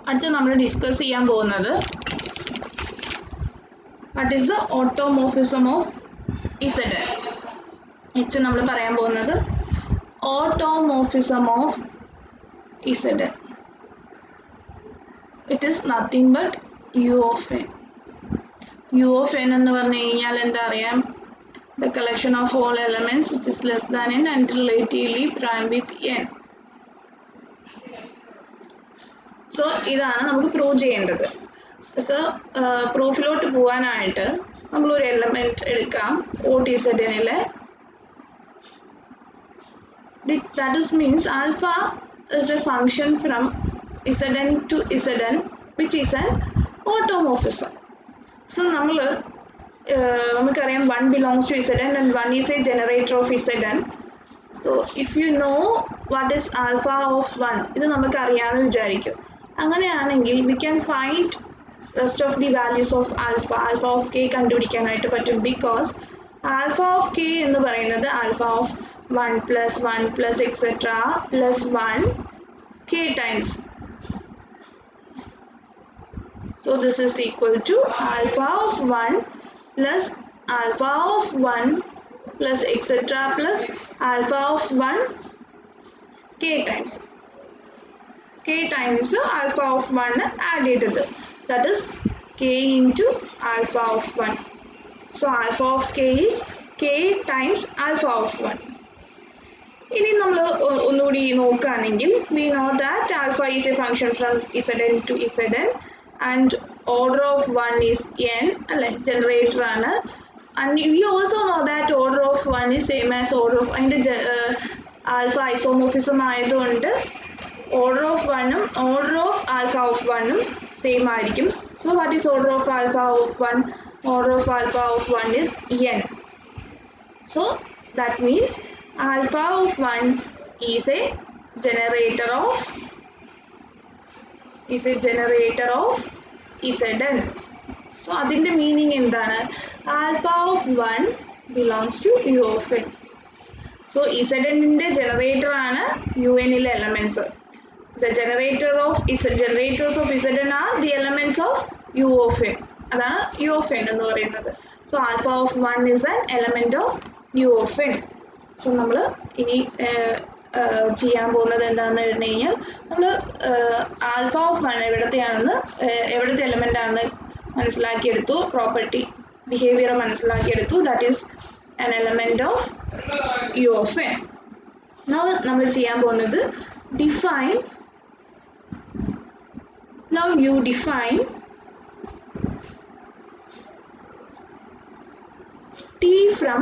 അടുത്ത നമ്മൾ ഡിസ്കസ് ചെയ്യാൻ പോകുന്നത് what is the automorphism of Z. Next നമ്മൾ പറയാൻ പോകുന്നത് automorphism of Z. It is nothing but U of n. U of n എന്ന് പറഞ്ഞു കഴിഞ്ഞാൽ എന്താ അറിയാം, the collection of all elements which is less than n and relatively prime with n. So ഇതാണ് നമുക്ക് പ്രൂവ് ചെയ്യേണ്ടത്. സോ പ്രൂഫിലോട്ട് പോകാനായിട്ട് നമ്മളൊരു എലമെൻറ്റ് എടുക്കാം OTZNലെ. that is means alpha is a function from Zn to Zn which is an automorphism. So നമുക്കറിയാം 1 belongs to Zn and 1 is a generator of Zn. So if you know what is alpha of 1, ഇത് നമുക്ക് അറിയാമെന്ന് വിചാരിക്കും. അങ്ങനെയാണെങ്കിൽ we can find rest of the values of alpha of k കണ്ടുപിടിക്കാനായിട്ട് പറ്റും. because alpha of k എന്ന് പറയുന്നത് alpha of 1 plus 1 plus etc plus 1 k times. So this is equal to alpha of 1 plus alpha of 1 plus etc plus alpha of 1 k times. K times alpha of 1 added. That is k into alpha of 1. So alpha of k is k times alpha of 1. ഇനി നമ്മൾ ഒന്നുകൂടി നോക്കുകയാണെങ്കിൽ we know that alpha is a function from Zn to Zn and order of 1 is n, അല്ലെ, generator ആണ്. and we also know that order of 1 is same as order of അതിൻ്റെ alpha isomorphism ആയതുകൊണ്ട് order of 1ഉം order of alpha of 1ഉം same ആയിരിക്കും. so what is order of alpha of 1? order of alpha of 1 is n. so that means alpha of 1 is a generator of Zn. so അതിൻ്റെ meaning എന്താണ്? alpha of 1 belongs to u of n. so Znൻ്റെ generator ആണ് un-ലെ elements. the generators of Zn are the elements of u of n. അതാണ് u of n എന്ന് പറയുന്നത്. so alpha of 1 is an element of u of n. so നമ്മൾ ഇനി ചെയ്യാൻ പോകുന്നത് എന്താണെന്ന് പറഞ്ഞു കഴിഞ്ഞാൽ നമ്മൾ ആൽഫ ഓഫ് 1 എവിടത്തെ എലമെൻ്റ് ആണെന്ന് മനസ്സിലാക്കിയെടുത്തു, പ്രോപ്പർട്ടി ബിഹേവിയർ മനസ്സിലാക്കിയെടുത്തു. That is an element of u of n. now നമ്മൾ ചെയ്യാൻ പോകുന്നത് you define T from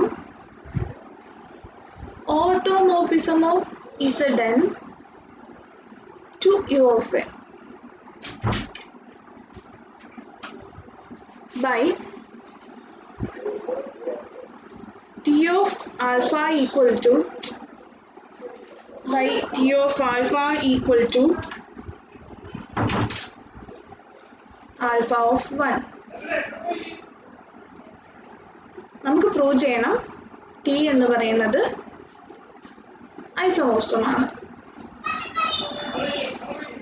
automorphism of Zn to u of n by T of alpha equal to alpha of 1. നമുക്ക് prove ചെയ്യണം T എന്ന് പറയുന്നത് isomorphism ആണ്.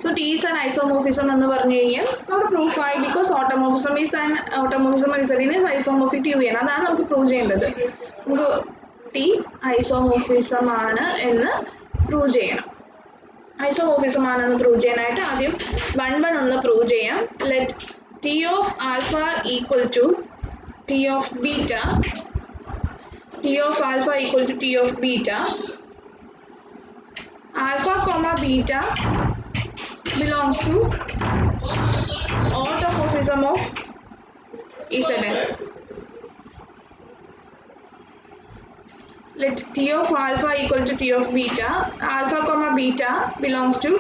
so T is an isomorphism എന്ന് പറഞ്ഞു കഴിഞ്ഞാൽ നമ്മുടെ പ്രൂഫായി. because automorphism is Zn is isomorphic to un. അതാണ് നമുക്ക് പ്രൂവ് ചെയ്യേണ്ടത്. നമുക്ക് T ഐസോമോർഫിസം ആണ് എന്ന് പ്രൂവ് ചെയ്യണം. ഐസോമോർഫിസം ആണെന്ന് പ്രൂവ് ചെയ്യാനായിട്ട് ആദ്യം 1 ഒന്ന് പ്രൂവ് ചെയ്യാം. let T of alpha equal to T of beta, T of alpha equal to T of beta, alpha comma beta belongs to automorphism of Zn. let T of alpha equal to T of beta, alpha comma beta belongs to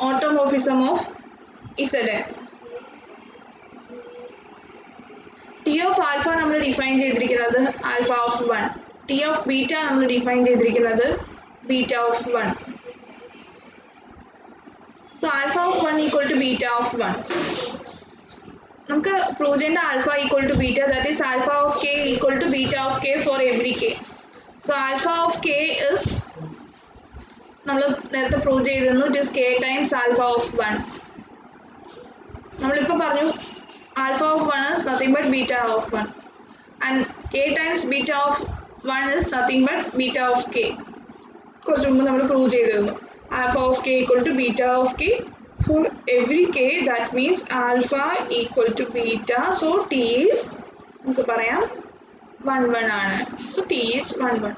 automorphism of Zn. T of alpha നമ്മൾ define ചെയ്തിരിക്കുന്നത് alpha of 1. T of beta നമ്മൾ define ചെയ്തിരിക്കുന്നത് beta of 1. so alpha of 1 equal to beta of 1. നമുക്ക് prove ചെയ്യേണ്ട alpha equal to beta, that is alpha of k equal to beta of k for every k. so alpha of k is നമ്മൾ നേരത്തെ prove ചെയ്തിരുന്നു it is k times alpha of 1. നമ്മളിപ്പോൾ പറഞ്ഞു alpha of 1 is nothing but beta of 1 and k times beta of 1 is nothing but beta of k. കുറച്ച് മുമ്പ് നമ്മൾ prove ചെയ്തിരുന്നു alpha of k equal to beta of k. For every k that means alpha equal to beta, so t is നമുക്ക് പറയാം 1 1 ആണ്. So t is 1 1.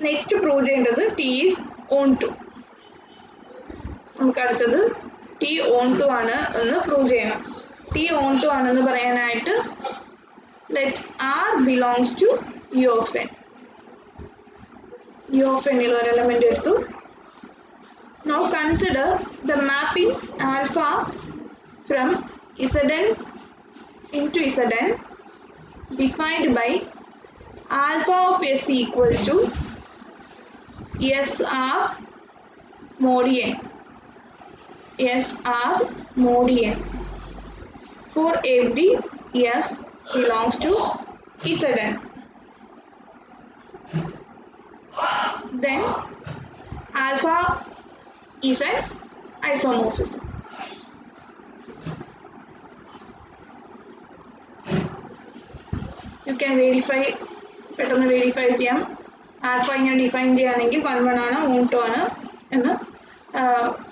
Next prove ചെയ്യേണ്ടത് t is onto. നമുക്ക് അടുത്തത് t onto ആണ് എന്ന് prove ചെയ്യണം. t onto ആണെന്ന് പറയാനായിട്ട് let r belongs to u of n. u of n ൽ ഒരു എലമെന്റ് എടുത്തു. Now consider the mapping alpha from Zn into Zn defined by alpha of s equal to SR mod n. SR mod n for every s belongs to Zn. Then alpha is an isomorphism. You can verify, പെട്ടെന്ന് verify ചെയ്യാം. Alpha ഇങ്ങനെ define ചെയ്യുകയാണെങ്കിൽ 1 1 ആണ്, ഓൺടോ ആണ് എന്ന്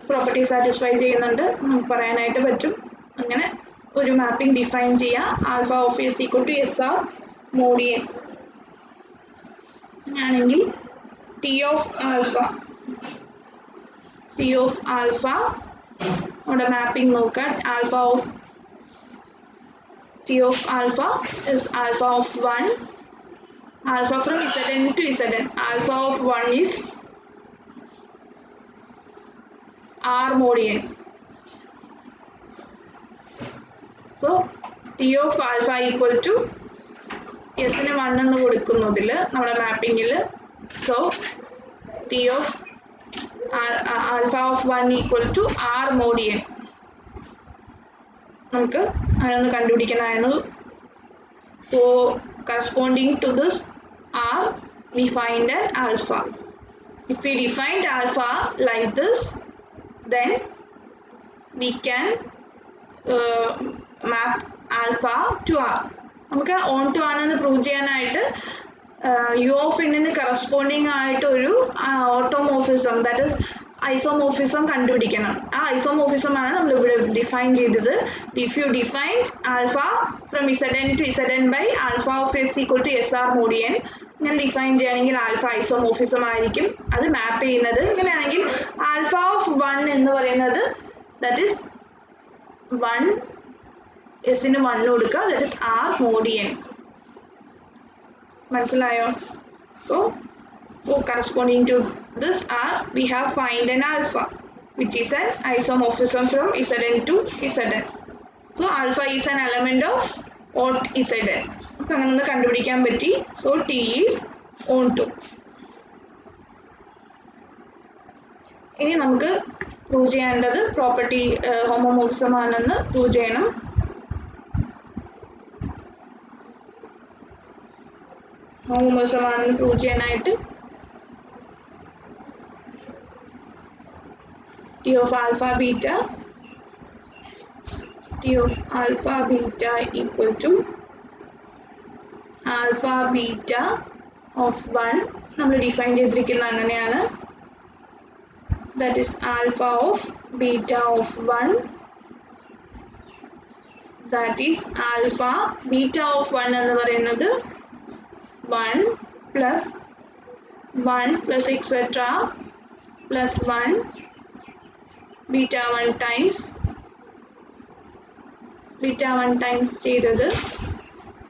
property satisfy ചെയ്യുന്നുണ്ട് നമുക്ക് പറയാനായിട്ട് പറ്റും. അങ്ങനെ ഒരു മാപ്പിംഗ് ഡിഫൈൻ ചെയ്യാം. Alpha of S equal to S R mod N ആണെങ്കിൽ ടി ഓഫ് ആൽഫ അവിടെ മാപ്പിംഗ് നോക്കാം. Alpha of T of alpha is alpha of 1. Alpha from Zn to Zn. Alpha of 1 is R mod n. So T of alpha equal to S ന് 1 എന്ന് കൊടുക്കുന്നതിൽ നമ്മുടെ മാപ്പിങ്ങിൽ so T of alpha of 1 equal to R mod n. നമുക്ക് അതൊന്ന് കണ്ടുപിടിക്കാനായിരുന്നു. So corresponding to this R we find an alpha. If we defined alpha like this, then we can map alpha to R. നമുക്ക് on to ആണെന്ന് prove ചെയ്യാനായിട്ട് U of എന്നിന് corresponding ആയിട്ട് ഒരു automorphism that is isomorphism കണ്ടുപിടിക്കണം. ആ isomorphism ആണ് നമ്മൾ ഇവിടെ ഡിഫൈൻ ചെയ്തത്. If you defined alpha from Zn to Zn by alpha of S equal to S R mod N ഇങ്ങനെ ഡിഫൈൻ ചെയ്യുകയാണെങ്കിൽ ആൽഫ ഐസോമോർഫിസം ആയിരിക്കും. അത് മാപ്പ് ചെയ്യുന്നത് ഇങ്ങനെയാണെങ്കിൽ ആൽഫ ഓഫ് 1 എന്ന് പറയുന്നത് ദാറ്റ് ഇസ് 1 എസിന് 1 കൊടുക്കുക that is R mod N. മനസ്സിലായോ? So corresponding to this R we have find an alpha which is an isomorphism from Zn to Zn. So alpha is an element of odd Zn. അങ്ങനെ ഒന്ന് കണ്ടുപിടിക്കാൻ പറ്റി. So T is onto. ഇനി നമുക്ക് prove ചെയ്യേണ്ടത് property homomorphism ആണെന്ന് prove ചെയ്യണം. Homomorphism ആണെന്ന് പ്രൂവ് ചെയ്യാനായിട്ട് T of alpha beta equal to alpha beta of 1 നമ്മൾ ഡിഫൈൻ ചെയ്തിരിക്കുന്നത് അങ്ങനെയാണ്. That is alpha of beta of 1 that is alpha beta of 1 എന്ന് പറയുന്നത് 1 plus et cetera plus 1 beta 1 times ചെയ്തത്.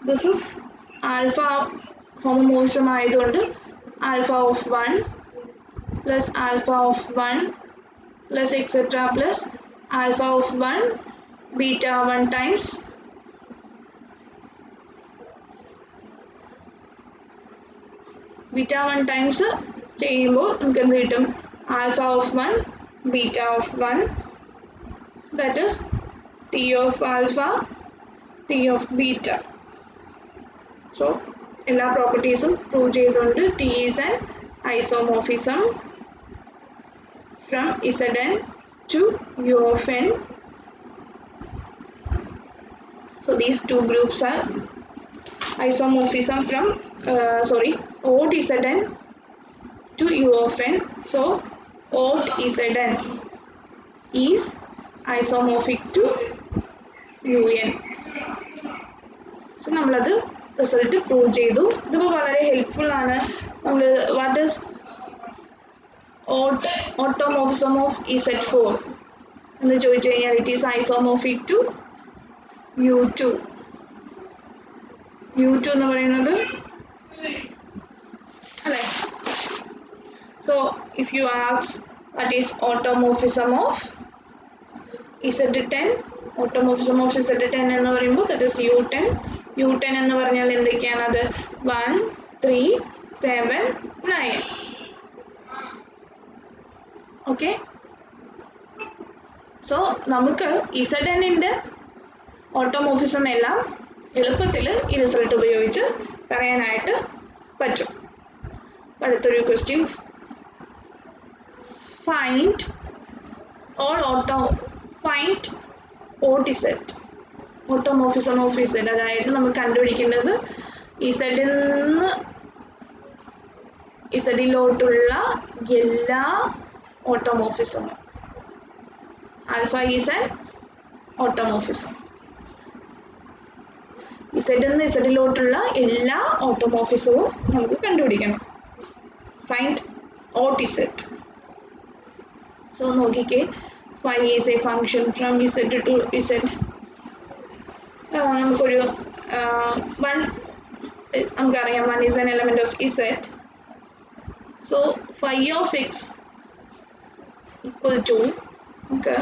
ദിസ് ഇസ് ആൽഫ ഹോമോമോർഫിസം ആയതുകൊണ്ട് alpha of 1 plus alpha of 1 plus et cetera plus alpha of 1 beta 1 times beta 1 times ചെയ്യുമ്പോൾ നമുക്ക് എന്ത് കിട്ടും? Alpha of 1 beta of 1 that is T of alpha T of beta. So എല്ലാ പ്രോപ്പർട്ടീസും prove ചെയ്തുകൊണ്ട് T is an isomorphism from Zn to U of n. So these two groups are isomorphism from odd Zn to U of n. So odd Zn is isomorphic to Un. So നമ്മളത് result prove ചെയ്തു. ഇതിപ്പോൾ വളരെ helpful ആണ്. നമ്മൾ what is automorphism of Z4 എന്ന് ചോദിച്ചു കഴിഞ്ഞാൽ it is isomorphic to U2. U2 എന്ന് പറയുന്നത് അല്ലേ? So if you ask what is automorphism of Z10, automorphism of Z10 എന്ന് പറയുമ്പോൾ that is U10. U10 എന്ന് പറഞ്ഞാൽ എന്തൊക്കെയാണ്? അത് 1, 3, 7, 9. ഓക്കെ. സോ നമുക്ക് Zn-ന്റെ ഓട്ടോമോർഫിസം എല്ലാം എളുപ്പത്തിൽ ഈ റിസൾട്ട് ഉപയോഗിച്ച് പറയാനായിട്ട് പറ്റും. അടുത്തൊരു question, find aut Z, automorphism of Z. അതായത് നമുക്ക് കണ്ടുപിടിക്കേണ്ടത് Zലോട്ടുള്ള എല്ലാ ഓട്ടോമോർഫിസമും. Alpha is an automorphism. Zലോട്ടുള്ള എല്ലാ ഓട്ടോമോർഫിസവും നമുക്ക് കണ്ടുപിടിക്കണം. Find aut Z. സോ നോക്കിക്കേ, phi is a function from Z to Z. നമുക്കൊരു നമുക്കറിയാം 1 is an element of Z. So phi of x equal to നമുക്ക്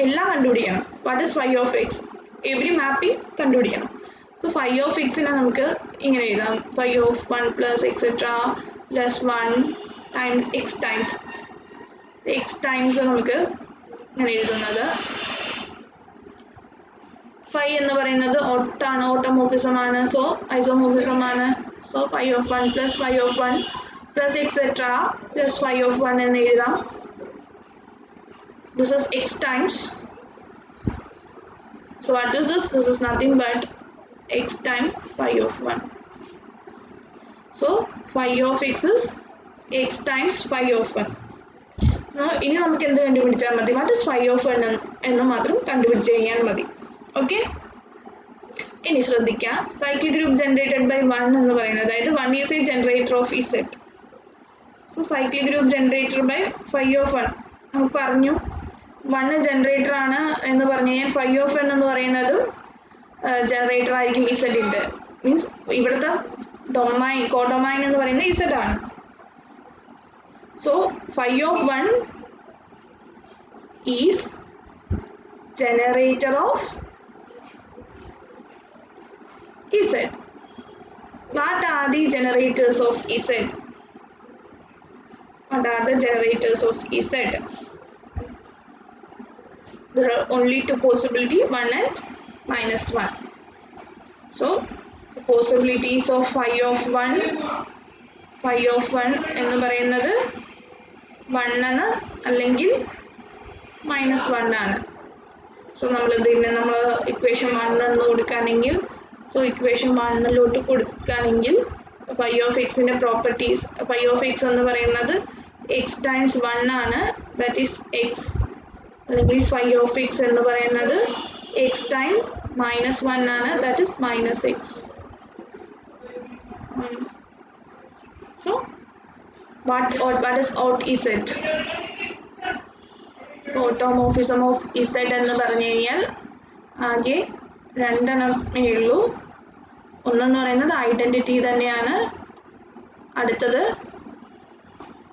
എല്ലാം കണ്ടുപിടിക്കണം. What is phi of x? Every mapping കണ്ടുപിടിക്കണം. സോ phi of x-നെ നമുക്ക് ഇങ്ങനെ എഴുതാം, phi of 1 plus etc plus 1 times x times നമുക്ക് ഇങ്ങനെ എഴുതുന്നത്. phi എന്ന് പറയുന്നത് ഒട്ടാണ്, ഓട്ടോമോർഫിസം ആണ്. സോ ഐസോമോർഫിസം ആണ്. So phi of 1 plus phi of 1 plus etc plus phi of 1 എന്ന് എഴുതാം. This is x times. So what is this? This is nothing but x times phi of 1. So phi of x is x times phi of 1. ഇനി നമുക്ക് എന്ത് കണ്ടുപിടിച്ചാൽ മതി? What is phi of 1 എന്ന് മാത്രം കണ്ടുപിടിച്ച് കഴിഞ്ഞാൽ മതി. ഓക്കെ. ഇനി ശ്രദ്ധിക്കുക, സൈക്ലിക് ഗ്രൂപ്പ് ജനറേറ്റഡ് ബൈ 1 എന്ന് പറയുന്നത്, അതായത് 1 is a generator of Z. So cyclic group generator by phi of 1 നമുക്ക് പറഞ്ഞു. 1 ജനറേറ്റർ ആണ് എന്ന് പറഞ്ഞു കഴിഞ്ഞാൽ phi of 1 എന്ന് പറയുന്നതും ജനറേറ്റർ ആയിരിക്കും Z-ൻ്റെ. മീൻസ് ഇവിടുത്തെ കോഡൊമൈൻ എന്ന് പറയുന്നത് Z ആണ്. So phi of 1 is generator of Z. What are the generators of Z? What are the generators of Z? There are only two possibilities, 1 and -1. So the possibilities of phi of 1 എന്ന് പറയുന്നത് 1 ആണ് അല്ലെങ്കിൽ -1 ആണ്. So നമ്മൾ equation 1 എന്ന് കൊടുക്കുകയാണെങ്കിൽ, so equation 1 കൊടുക്കുകയാണെങ്കിൽ phi of x-ൻ്റെ പ്രോപ്പർട്ടീസ്, phi of x എന്ന് പറയുന്നത് x times 1 ആണ്, ദാറ്റ് ഈസ് x. അല്ലെങ്കിൽ phi of x എന്ന് പറയുന്നത് x times -1 ആണ്, that is -x. So what is odd Z? Automorphism of Z എന്ന് പറഞ്ഞു കഴിഞ്ഞാൽ ആകെ രണ്ടെണ്ണമേ ഉള്ളൂ. ഒന്നെന്ന് പറയുന്നത് ഐഡൻറ്റിറ്റി തന്നെയാണ്. അടുത്തത്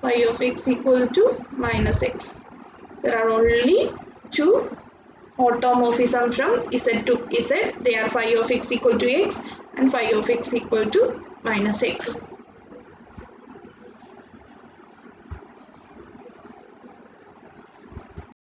phi of x equal to -x. There are only two automorphism from Z to Z. They are phi of x equal to x and phi of x equal to -x.